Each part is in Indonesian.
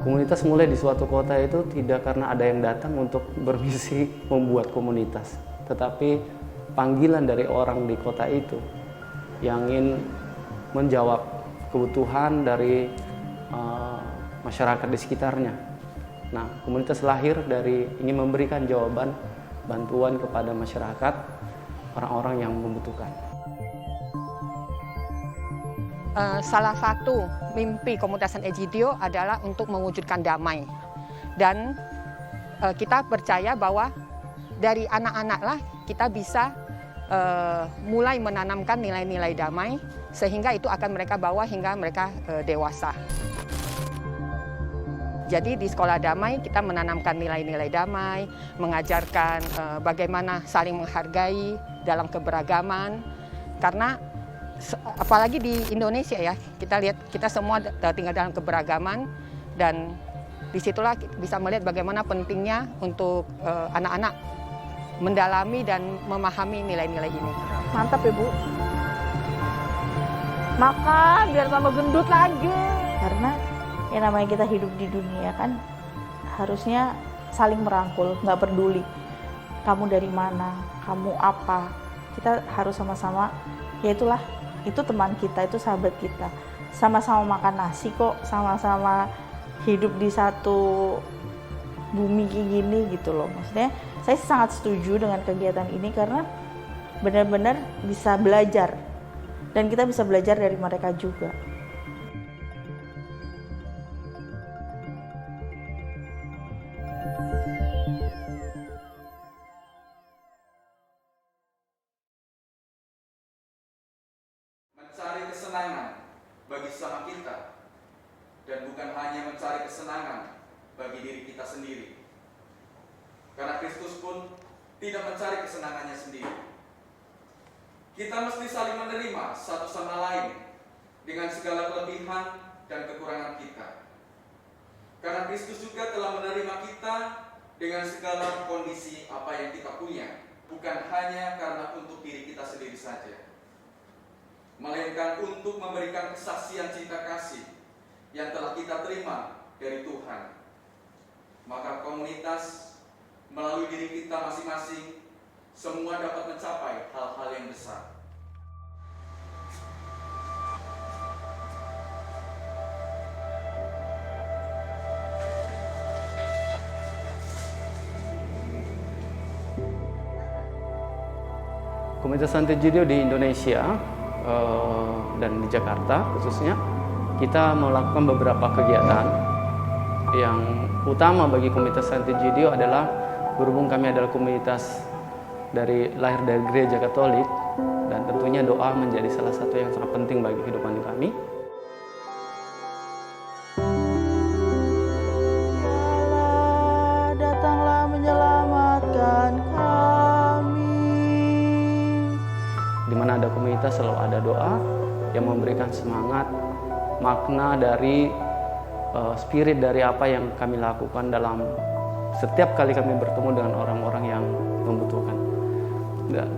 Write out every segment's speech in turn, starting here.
komunitas mulai di suatu kota itu tidak karena ada yang datang untuk bermisi membuat komunitas, tetapi panggilan dari orang di kota itu yang ingin menjawab kebutuhan dari masyarakat di sekitarnya. Nah, komunitas lahir dari ingin memberikan jawaban, bantuan kepada masyarakat, orang-orang yang membutuhkan. Salah satu mimpi komunitas San Egidio adalah untuk mewujudkan damai. Dan kita percaya bahwa dari anak-anak lah kita bisa mulai menanamkan nilai-nilai damai, sehingga itu akan mereka bawa hingga mereka dewasa. Jadi di Sekolah Damai kita menanamkan nilai-nilai damai, mengajarkan bagaimana saling menghargai dalam keberagaman. Karena apalagi di Indonesia ya, kita lihat kita semua tinggal dalam keberagaman, dan disitulah bisa melihat bagaimana pentingnya untuk anak-anak mendalami dan memahami nilai-nilai ini. Mantap ya Bu. Makan biar tambah gendut lagi. Karena yang namanya kita hidup di dunia kan harusnya saling merangkul, nggak peduli kamu dari mana, kamu apa, kita harus sama-sama, ya itulah, itu teman kita, itu sahabat kita, sama-sama makan nasi kok, sama-sama hidup di satu bumi kayak gini gitu loh. Maksudnya saya sangat setuju dengan kegiatan ini karena benar-benar bisa belajar, dan kita bisa belajar dari mereka juga. Mencari kesenangan bagi sesama kita, dan bukan hanya mencari kesenangan bagi diri kita sendiri. Karena Kristus pun tidak mencari kesenangannya sendiri. Kita mesti saling menerima satu sama lain dengan segala kelebihan dan kekurangan kita. Karena Kristus juga telah menerima kita dengan segala kondisi apa yang kita punya, bukan hanya karena untuk diri kita sendiri saja, melainkan untuk memberikan kesaksian cinta kasih yang telah kita terima dari Tuhan. Maka komunitas melalui diri kita masing-masing semua dapat mencapai hal-hal yang besar. Komunitas San Egidio di Indonesia dan di Jakarta khususnya, kita melakukan beberapa kegiatan. Yang utama bagi komunitas San Egidio adalah, berhubung kami adalah komunitas lahir dari gereja Katolik, dan tentunya doa menjadi salah satu yang sangat penting bagi kehidupan kami. Datanglah menyelamatkan kami. Di mana ada komunitas selalu ada doa yang memberikan semangat, makna dari spirit dari apa yang kami lakukan dalam setiap kali kami bertemu dengan orang-orang yang membutuhkan.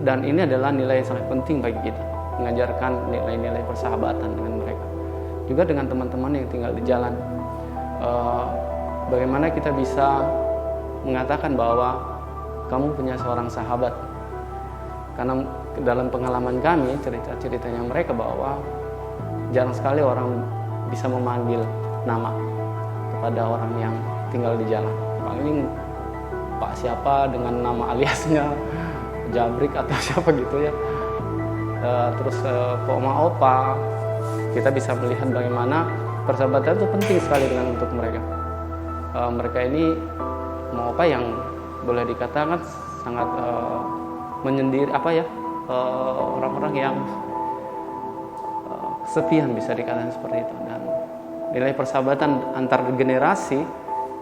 Dan ini adalah nilai yang sangat penting bagi kita, mengajarkan nilai-nilai persahabatan dengan mereka. Juga dengan teman-teman yang tinggal di jalan. Bagaimana kita bisa mengatakan bahwa kamu punya seorang sahabat. Karena dalam pengalaman kami, cerita-ceritanya mereka bahwa jarang sekali orang bisa memanggil nama kepada orang yang tinggal di jalan. Paling Pak siapa dengan nama aliasnya, Jabrik atau siapa gitu ya. Terus Pak Oma Opa, kita bisa melihat bagaimana persahabatan itu penting sekali untuk mereka. Mereka ini Oma Opa yang boleh dikatakan sangat menyendiri orang-orang yang kesepian, bisa dikatakan seperti itu. Dan nilai persahabatan antar generasi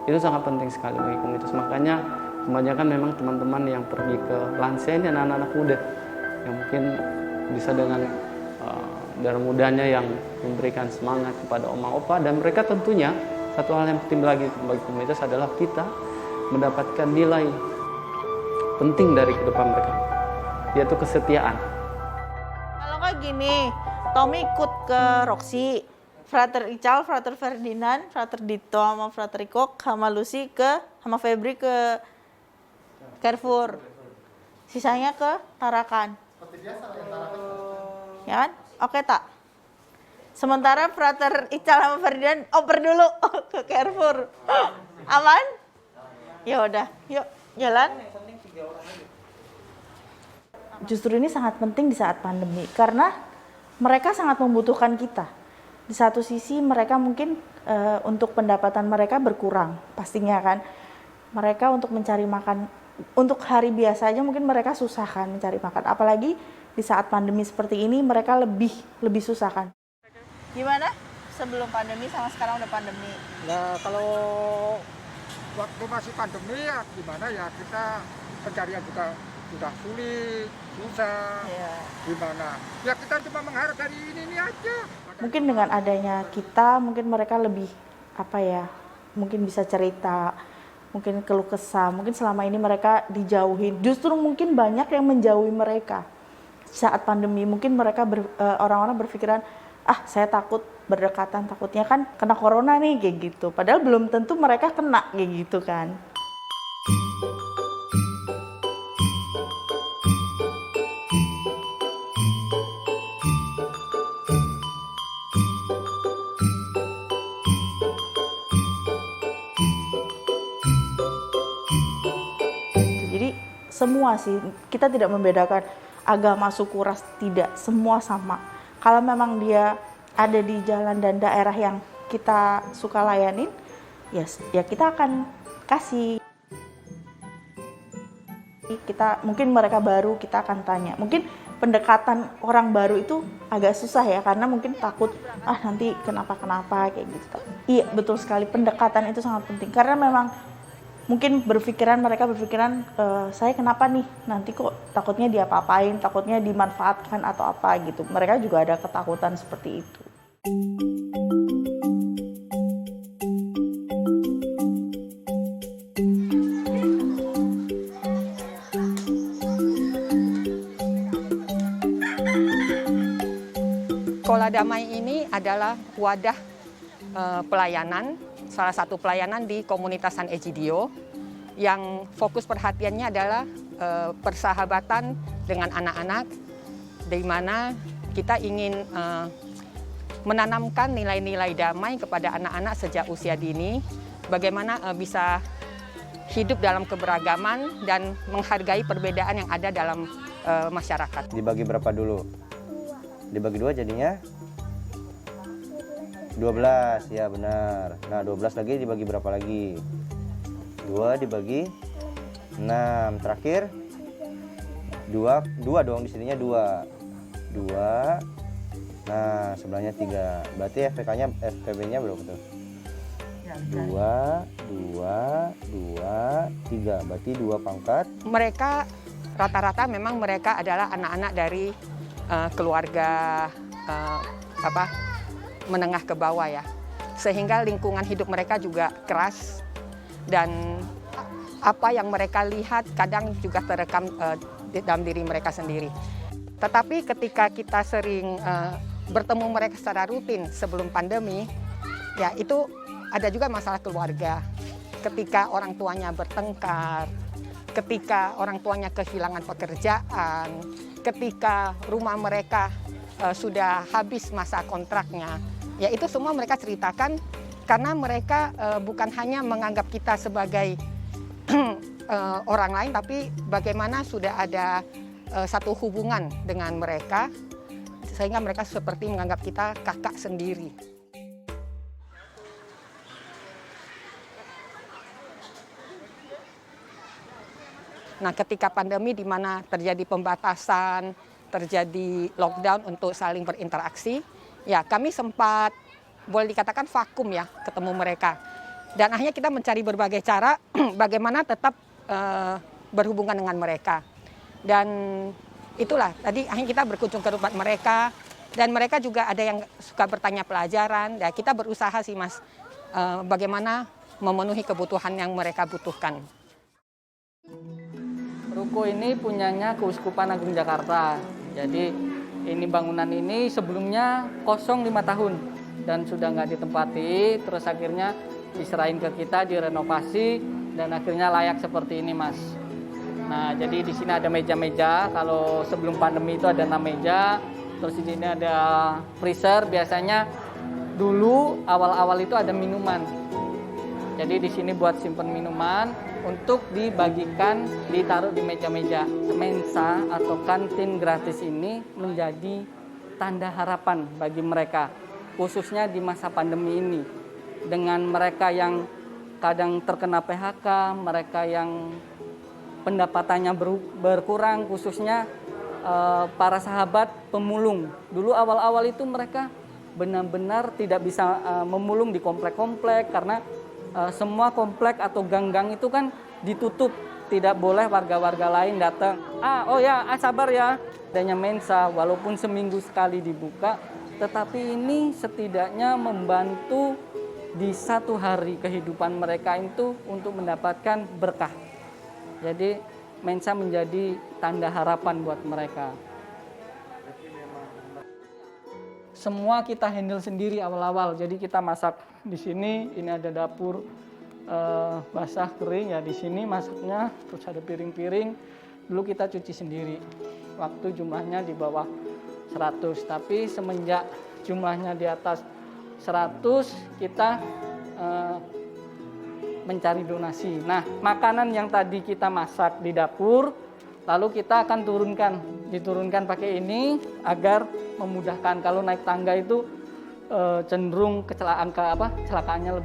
itu sangat penting sekali bagi komunitas. Makanya kebanyakan memang teman-teman yang pergi ke lansia ini anak-anak muda yang mungkin bisa dengan darah mudanya yang memberikan semangat kepada oma opa, dan mereka tentunya satu hal yang penting lagi bagi komunitas adalah kita mendapatkan nilai penting dari kehidupan mereka, yaitu kesetiaan. Kalau nggak gini, Tommy ikut ke Roxy, Frater Ical, Frater Ferdinand, Frater Dito sama Frater Iko sama Lucy sama Febri ke Carrefour. Sisanya ke Tarakan. Ya kan? Oke tak? Sementara Frater Ical sama Ferdinand oper dulu ke Carrefour. Aman? Ya udah, yuk jalan. Justru ini sangat penting di saat pandemi karena mereka sangat membutuhkan kita. Di satu sisi mereka mungkin untuk pendapatan mereka berkurang pastinya kan. Mereka untuk mencari makan untuk hari biasa aja mungkin mereka susah kan mencari makan. Apalagi di saat pandemi seperti ini mereka lebih susah kan. Gimana sebelum pandemi sama sekarang udah pandemi? Nah, kalau waktu masih pandemi ya gimana ya, kita pencarian juga sudah sulit, susah, gimana. Ya kita cuma mengharap dari ini aja. Mungkin dengan adanya kita, mungkin mereka lebih, mungkin bisa cerita, mungkin keluh kesah, mungkin selama ini mereka dijauhin. Justru mungkin banyak yang menjauhi mereka. Saat pandemi mungkin mereka orang-orang berpikiran, saya takut berdekatan, takutnya kan kena corona nih kayak gitu. Padahal belum tentu mereka kena kayak gitu kan. Jadi semua sih, kita tidak membedakan agama, suku, ras, tidak, semua sama. Kalau memang dia ada di jalan dan daerah yang kita suka layanin, ya kita akan kasih. Kita mungkin mereka baru, kita akan tanya. Mungkin pendekatan orang baru itu agak susah ya, karena mungkin takut nanti kenapa kayak gitu. Iya, betul sekali, pendekatan itu sangat penting karena memang mungkin mereka berpikiran saya kenapa nih, nanti kok takutnya diapa-apain, takutnya dimanfaatkan atau apa gitu. Mereka juga ada ketakutan seperti itu. Sekolah Damai ini adalah wadah pelayanan, salah satu pelayanan di komunitas San Egidio yang fokus perhatiannya adalah persahabatan dengan anak-anak, di mana kita ingin menanamkan nilai-nilai damai kepada anak-anak sejak usia dini, bagaimana bisa hidup dalam keberagaman dan menghargai perbedaan yang ada dalam masyarakat. Dibagi berapa dulu? Dibagi 2 jadinya 12, ya benar. Nah 12 lagi dibagi berapa lagi? 2 dibagi 6, terakhir 2 dong, di sininya 2. Nah sebelahnya 3, berarti FPB-nya berapa tuh? 2, 3, berarti 2 pangkat. Mereka rata-rata memang mereka adalah anak-anak dari keluarga menengah ke bawah ya, sehingga lingkungan hidup mereka juga keras dan apa yang mereka lihat kadang juga terekam dalam diri mereka sendiri. Tetapi ketika kita sering bertemu mereka secara rutin sebelum pandemi, ya itu ada juga masalah keluarga. Ketika orang tuanya bertengkar, ketika orang tuanya kehilangan pekerjaan, ketika rumah mereka sudah habis masa kontraknya, ya itu semua mereka ceritakan karena mereka bukan hanya menganggap kita sebagai orang lain, tapi bagaimana sudah ada satu hubungan dengan mereka sehingga mereka seperti menganggap kita kakak sendiri. Nah, ketika pandemi di mana terjadi pembatasan, terjadi lockdown untuk saling berinteraksi, ya kami sempat boleh dikatakan vakum ya ketemu mereka. Dan akhirnya kita mencari berbagai cara bagaimana tetap berhubungan dengan mereka. Dan itulah tadi akhirnya kita berkunjung ke rumah mereka dan mereka juga ada yang suka bertanya pelajaran. Ya kita berusaha sih Mas bagaimana memenuhi kebutuhan yang mereka butuhkan. Ruko ini punyanya Keuskupan Agung Jakarta. Jadi ini bangunan ini sebelumnya kosong 5 tahun. dan sudah nggak ditempati, terus akhirnya diserahin ke kita, direnovasi, dan akhirnya layak seperti ini, Mas. Nah, jadi di sini ada meja-meja. Kalau sebelum pandemi itu ada 6 meja. Terus di sini ada freezer. Biasanya dulu awal-awal itu ada minuman. Jadi di sini buat simpen minuman untuk dibagikan, ditaruh di meja-meja. Mensa atau kantin gratis ini menjadi tanda harapan bagi mereka, khususnya di masa pandemi ini. Dengan mereka yang kadang terkena PHK, mereka yang pendapatannya berkurang, khususnya para sahabat pemulung. Dulu awal-awal itu mereka benar-benar tidak bisa memulung di komplek-komplek karena semua komplek atau gang-gang itu kan ditutup, tidak boleh warga-warga lain datang. Sabar ya. Adanya Mensa walaupun seminggu sekali dibuka, tetapi ini setidaknya membantu di satu hari kehidupan mereka itu untuk mendapatkan berkah. Jadi Mensa menjadi tanda harapan buat mereka. Semua kita handle sendiri awal-awal. Jadi kita masak di sini. Ini ada dapur basah kering ya, di sini masaknya. Terus ada piring-piring. Dulu kita cuci sendiri. Waktu jumlahnya di bawah 100. Tapi semenjak jumlahnya di atas 100, kita mencari donasi. Nah, makanan yang tadi kita masak di dapur, lalu kita akan diturunkan pakai ini agar memudahkan. Kalau naik tangga itu cenderung kecelakaannya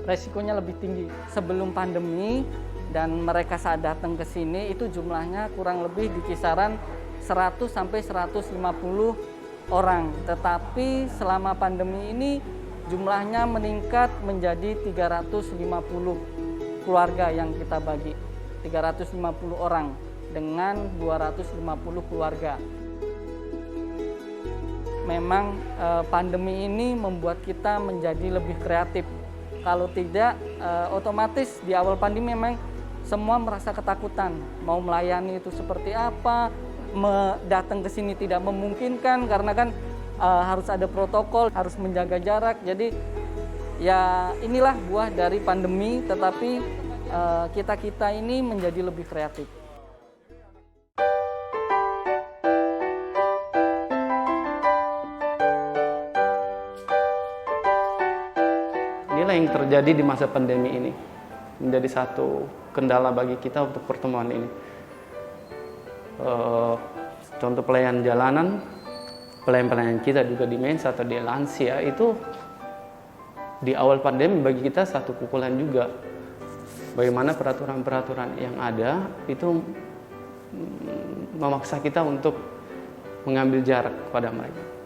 resikonya lebih tinggi. Sebelum pandemi dan mereka saat datang ke sini itu jumlahnya kurang lebih di kisaran 100 sampai 150 orang. Tetapi selama pandemi ini jumlahnya meningkat menjadi 350 keluarga yang kita bagi. 350 orang dengan 250 keluarga. Memang pandemi ini membuat kita menjadi lebih kreatif. Kalau tidak, otomatis di awal pandemi memang semua merasa ketakutan. Mau melayani itu seperti apa, datang ke sini tidak memungkinkan karena kan harus ada protokol, harus menjaga jarak. Jadi ya inilah buah dari pandemi, tetapi kita ini menjadi lebih kreatif. Inilah yang terjadi di masa pandemi ini, menjadi satu kendala bagi kita untuk pertemuan ini. Contoh pelayanan jalanan, pelayan-pelayan kita juga di Mensa atau di lansia itu di awal pandemi bagi kita satu pukulan juga. Bagaimana peraturan-peraturan yang ada itu memaksa kita untuk mengambil jarak kepada mereka.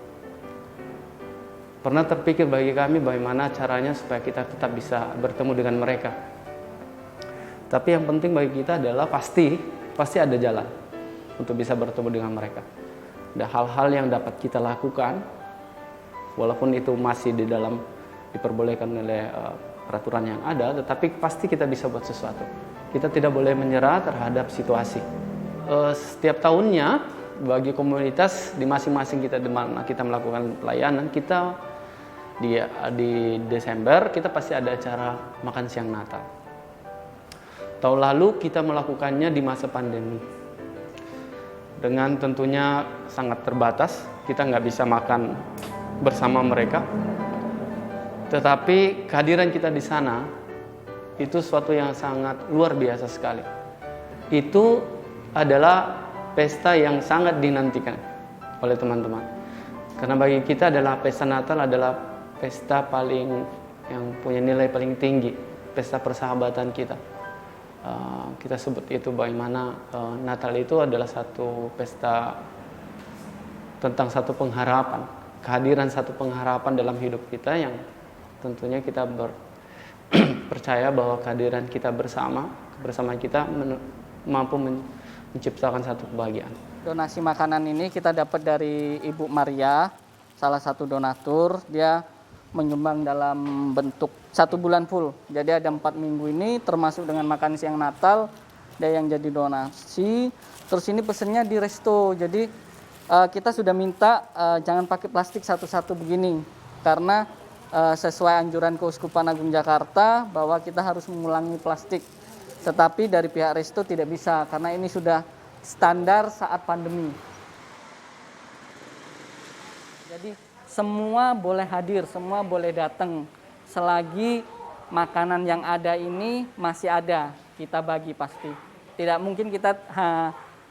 Pernah terpikir bagi kami bagaimana caranya supaya kita tetap bisa bertemu dengan mereka. Tapi yang penting bagi kita adalah pasti ada jalan untuk bisa bertemu dengan mereka. Ada hal-hal yang dapat kita lakukan, walaupun itu masih diperbolehkan oleh peraturan yang ada, tetapi pasti kita bisa buat sesuatu. Kita tidak boleh menyerah terhadap situasi. Setiap tahunnya, bagi komunitas di masing-masing kita di mana kita melakukan pelayanan, kita di Desember kita pasti ada acara makan siang Natal. Tahun lalu kita melakukannya di masa pandemi. Dengan tentunya sangat terbatas, kita nggak bisa makan bersama mereka. Tetapi kehadiran kita di sana itu suatu yang sangat luar biasa sekali. Itu adalah pesta yang sangat dinantikan oleh teman-teman. Karena bagi kita adalah pesta Natal adalah pesta yang punya nilai paling tinggi, pesta persahabatan kita. Kita sebut itu bagaimana Natal itu adalah satu pesta tentang satu pengharapan, kehadiran satu pengharapan dalam hidup kita yang tentunya kita percaya bahwa kehadiran kita bersama kita mampu menciptakan satu kebahagiaan. Donasi makanan ini kita dapat dari Ibu Maria, salah satu donatur. Dia menyumbang dalam bentuk 1 bulan full. Jadi ada 4 minggu ini termasuk dengan makan siang Natal, dia yang jadi donasi. Terus ini pesennya di resto. Jadi kita sudah minta jangan pakai plastik satu-satu begini. Karena sesuai anjuran Keuskupan Agung Jakarta bahwa kita harus mengurangi plastik. Tetapi dari pihak Resto tidak bisa karena ini sudah standar saat pandemi. Jadi semua boleh hadir, semua boleh datang selagi makanan yang ada ini masih ada, kita bagi pasti. Tidak mungkin kita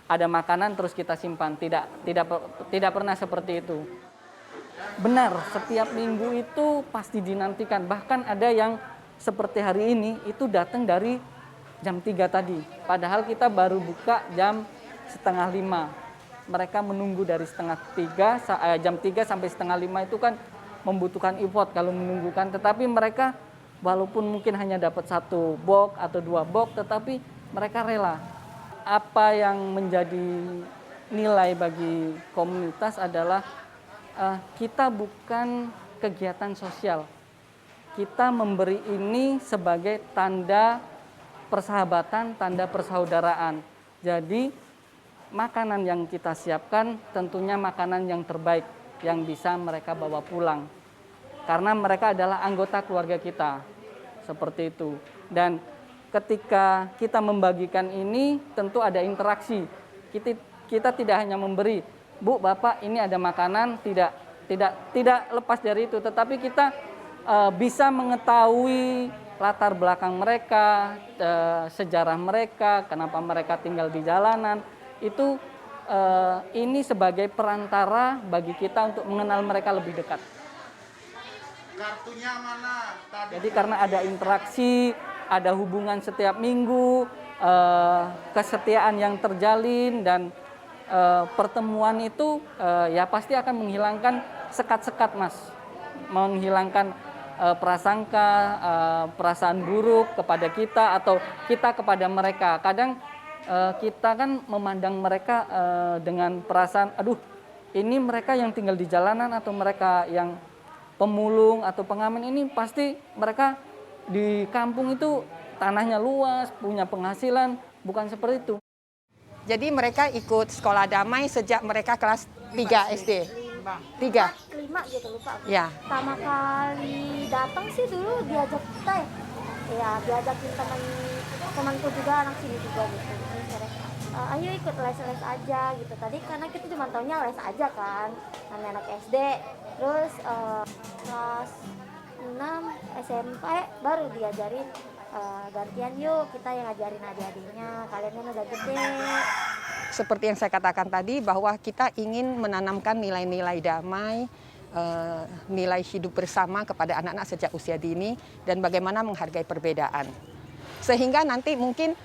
ada makanan terus kita simpan, tidak pernah seperti itu. Benar, setiap minggu itu pasti dinantikan. Bahkan ada yang seperti hari ini itu datang dari jam 3 tadi. Padahal kita baru buka jam setengah 5. Mereka menunggu dari jam 3 sampai setengah 5 itu kan membutuhkan effort kalau menunggukan. Tetapi mereka walaupun mungkin hanya dapat 1 box atau 2 box, tetapi mereka rela. Apa yang menjadi nilai bagi komunitas adalah kita bukan kegiatan sosial. Kita memberi ini sebagai tanda persahabatan, tanda persaudaraan. Jadi makanan yang kita siapkan tentunya makanan yang terbaik yang bisa mereka bawa pulang. Karena mereka adalah anggota keluarga kita. Seperti itu. Dan ketika kita membagikan ini tentu ada interaksi. Kita tidak hanya memberi, Bu, Bapak, ini ada makanan, tidak lepas dari itu, tetapi kita bisa mengetahui latar belakang mereka, sejarah mereka, kenapa mereka tinggal di jalanan. Itu ini sebagai perantara bagi kita untuk mengenal mereka lebih dekat. Kartunya mana? Jadi karena ada interaksi, ada hubungan setiap minggu, kesetiaan yang terjalin dan pertemuan itu ya pasti akan menghilangkan sekat-sekat, Mas. Menghilangkan prasangka, perasaan buruk kepada kita atau kita kepada mereka. Kadang kita kan memandang mereka dengan perasaan, aduh, ini mereka yang tinggal di jalanan atau mereka yang pemulung atau pengamen, ini pasti mereka di kampung itu tanahnya luas, punya penghasilan, bukan seperti itu. Jadi mereka ikut sekolah damai sejak mereka kelas 3 SD. 3. 5 gitu, lupa aku. Ya. Pertama kali datang sih dulu diajak kita ya. Ya, diajakin temanku juga, anak sini juga gitu. Terus ayo ikut les-les aja gitu. Tadi karena kita cuma taunya les aja kan, anak SD. Terus kelas 6 SMP baru diajarin gantian yuk kita yang ngajarin adik-adiknya, kalian yang udah gede. Seperti yang saya katakan tadi bahwa kita ingin menanamkan nilai-nilai damai, nilai hidup bersama kepada anak-anak sejak usia dini dan bagaimana menghargai perbedaan. Sehingga nanti mungkin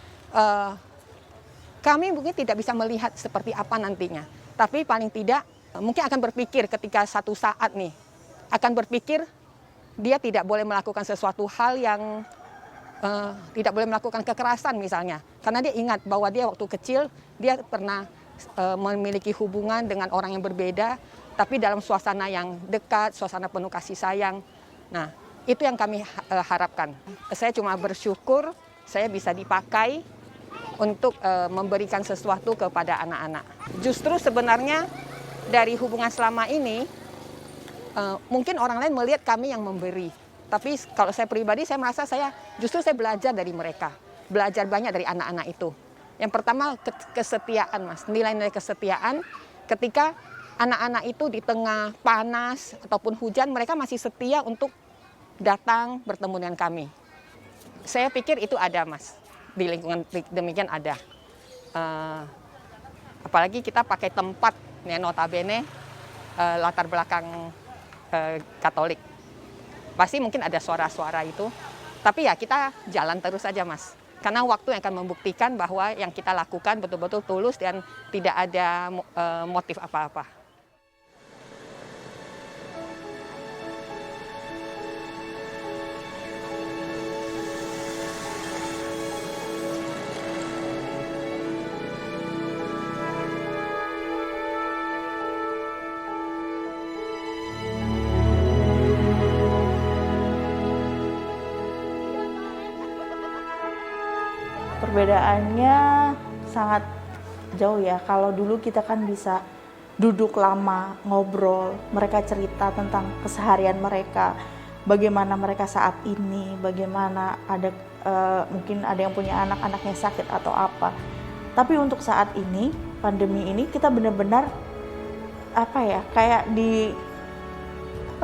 kami mungkin tidak bisa melihat seperti apa nantinya, tapi paling tidak mungkin akan berpikir ketika satu saat nih, akan berpikir dia tidak boleh melakukan sesuatu hal yang tidak boleh melakukan kekerasan misalnya. Karena dia ingat bahwa dia waktu kecil, dia pernah memiliki hubungan dengan orang yang berbeda, tapi dalam suasana yang dekat, suasana penuh kasih sayang. Nah, itu yang kami harapkan. Saya cuma bersyukur saya bisa dipakai untuk memberikan sesuatu kepada anak-anak. Justru sebenarnya dari hubungan selama ini, mungkin orang lain melihat kami yang memberi. Tapi kalau saya pribadi, saya merasa justru saya belajar dari mereka. Belajar banyak dari anak-anak itu. Yang pertama kesetiaan, Mas. Nilai-nilai kesetiaan ketika anak-anak itu di tengah panas ataupun hujan, mereka masih setia untuk datang bertemu dengan kami. Saya pikir itu ada, Mas. Di lingkungan demikian ada. Apalagi kita pakai tempat, notabene latar belakang Katolik. Pasti mungkin ada suara-suara itu. Tapi ya kita jalan terus saja, Mas. Karena waktu yang akan membuktikan bahwa yang kita lakukan betul-betul tulus dan tidak ada motif apa-apa. Perbedaannya sangat jauh ya. Kalau dulu kita kan bisa duduk lama, ngobrol, mereka cerita tentang keseharian mereka, bagaimana mereka saat ini, bagaimana ada mungkin ada yang punya anak-anaknya sakit atau apa. Tapi untuk saat ini, pandemi ini kita benar-benar apa ya, kayak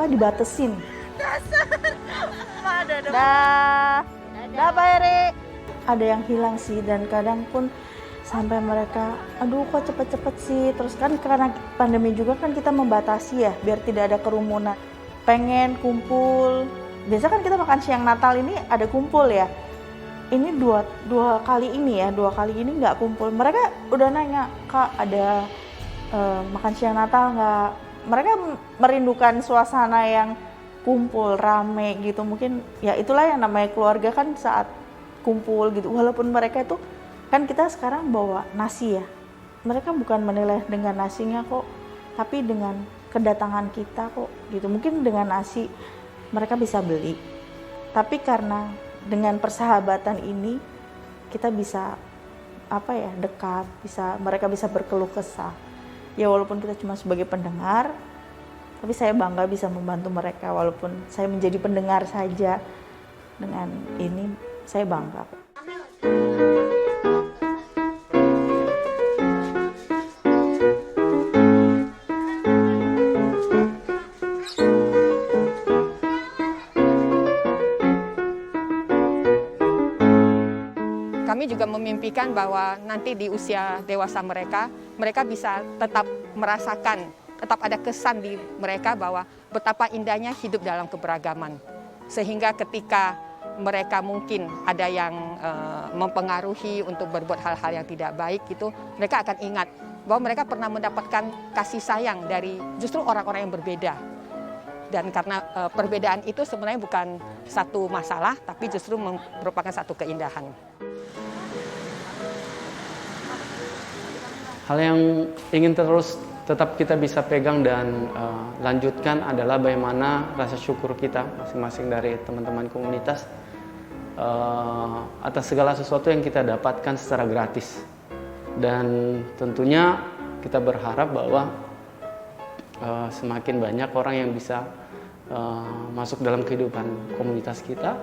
dibatasin. Dah Pak Eri. Ada yang hilang sih, dan kadang pun sampai mereka, aduh kok cepet-cepet sih. Terus kan karena pandemi juga kan kita membatasi ya, biar tidak ada kerumunan. Pengen kumpul. Biasa kan kita makan siang Natal ini ada kumpul ya. Ini dua kali ini nggak kumpul. Mereka udah nanya, Kak ada makan siang Natal nggak? Mereka merindukan suasana yang kumpul rame gitu. Mungkin ya itulah yang namanya keluarga kan, saat kumpul gitu. Walaupun mereka itu kan, kita sekarang bawa nasi ya, mereka bukan menilai dengan nasinya kok, tapi dengan kedatangan kita kok gitu. Mungkin dengan nasi mereka bisa beli, tapi karena dengan persahabatan ini kita bisa dekat, mereka bisa berkeluh kesah. Ya walaupun kita cuma sebagai pendengar, tapi saya bangga bisa membantu mereka walaupun saya menjadi pendengar saja. Dengan ini saya bangga. Kami juga memimpikan bahwa nanti di usia dewasa mereka bisa tetap merasakan, tetap ada kesan di mereka bahwa betapa indahnya hidup dalam keberagaman. Sehingga ketika mereka mungkin ada yang mempengaruhi untuk berbuat hal-hal yang tidak baik gitu, mereka akan ingat bahwa mereka pernah mendapatkan kasih sayang dari justru orang-orang yang berbeda. Dan karena perbedaan itu sebenarnya bukan satu masalah, tapi justru merupakan satu keindahan. Hal yang ingin terus tetap kita bisa pegang dan lanjutkan adalah bagaimana rasa syukur kita masing-masing dari teman-teman komunitas atas segala sesuatu yang kita dapatkan secara gratis. Dan tentunya kita berharap bahwa semakin banyak orang yang bisa masuk dalam kehidupan komunitas kita,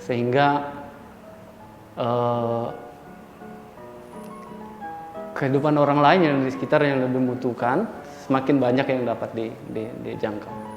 sehingga kehidupan orang lain yang di sekitar yang lebih membutuhkan semakin banyak yang dapat dijangkau.